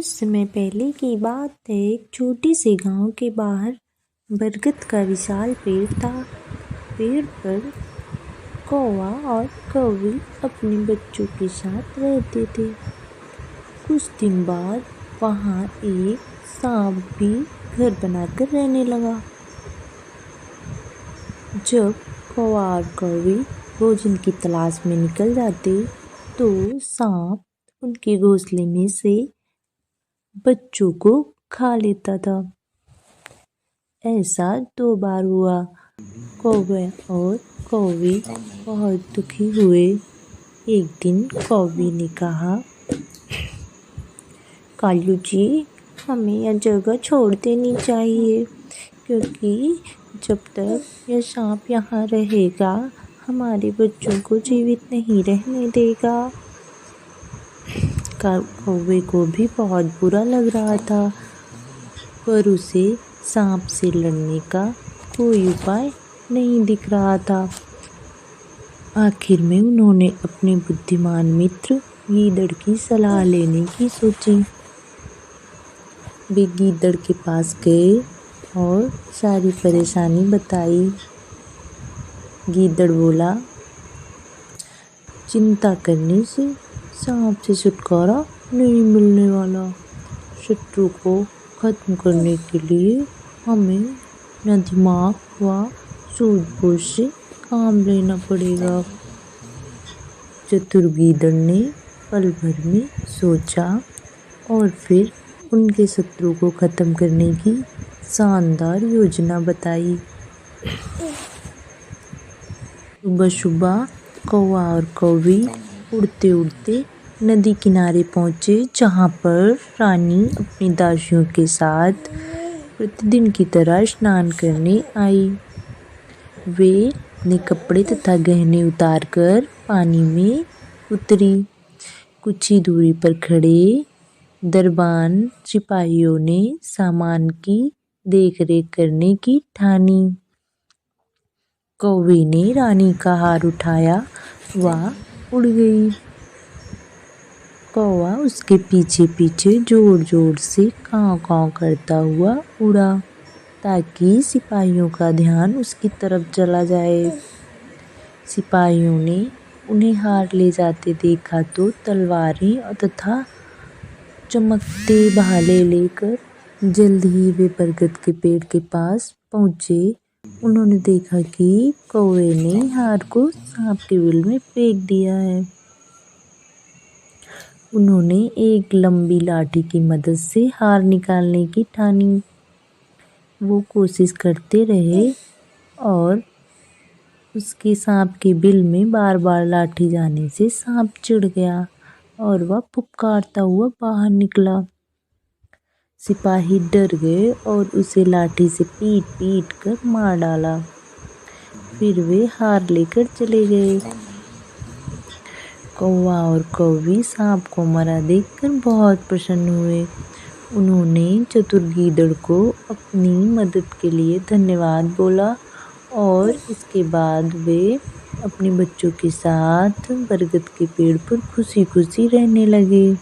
कुछ समय पहले की बात है। एक छोटे से गांव के बाहर बरगद का विशाल पेड़ था। पेड़ पर कौवा और कौवी अपने बच्चों के साथ रहते थे। कुछ दिन बाद वहाँ एक सांप भी घर बनाकर रहने लगा। जब कौवा और कौवी भोजन की तलाश में निकल जाते तो सांप उनके घोंसले में से बच्चों को खा लेता था। ऐसा 2 बार हुआ। कौवा और कौवी बहुत दुखी हुए। एक दिन कौवी ने कहा, कालू जी, हमें यह जगह छोड़ देनी चाहिए, क्योंकि जब तक यह सांप यहाँ रहेगा हमारे बच्चों को जीवित नहीं रहने देगा। कौवे को भी बहुत बुरा लग रहा था, पर उसे सांप से लड़ने का कोई उपाय नहीं दिख रहा था। आखिर में उन्होंने अपने बुद्धिमान मित्र गीदड़ की सलाह लेने की सोची। वे गीदड़ के पास गए और सारी परेशानी बताई। गीदड़ बोला, चिंता करने से सांप से छुटकारा नहीं मिलने वाला। शत्रु को खत्म करने के लिए हमें न दिमाग व सूझबूझ से काम लेना पड़ेगा। चतुर गीदड़ ने पल भर में सोचा और फिर उनके शत्रु को खत्म करने की शानदार योजना बताई। सुबह सुबह कौवा और कौवी उड़ते उड़ते नदी किनारे पहुँचे, जहाँ पर रानी अपनी दासियों के साथ प्रतिदिन की तरह स्नान करने आई। वे अपने कपड़े तथा गहने उतारकर पानी में उतरी। कुछ ही दूरी पर खड़े दरबान सिपाहियों ने सामान की देखरेख करने की ठानी। कौवे ने रानी का हार उठाया व उड़ गई। कौवा उसके पीछे पीछे जोर जोर से काँव काँव करता हुआ उड़ा, ताकि सिपाहियों का ध्यान उसकी तरफ चला जाए। सिपाहियों ने उन्हें हार ले जाते देखा तो तलवारें तथा चमकते भाले लेकर जल्द ही वे बरगद के पेड़ के पास पहुँचे। उन्होंने देखा कि कौवे ने हार को सांप के बिल में फेंक दिया है। उन्होंने एक लंबी लाठी की मदद से हार निकालने की ठानी। वो कोशिश करते रहे और उसके सांप के बिल में बार बार लाठी जाने से सांप चिढ़ गया और वह फुफकारता हुआ बाहर निकला। सिपाही डर गए और उसे लाठी से पीट पीट कर मार डाला। फिर वे हार लेकर चले गए। कौवा और कौवी सांप को मरा देखकर बहुत प्रसन्न हुए। उन्होंने चतुर गीदड़ को अपनी मदद के लिए धन्यवाद बोला और इसके बाद वे अपने बच्चों के साथ बरगद के पेड़ पर खुशी खुशी रहने लगे।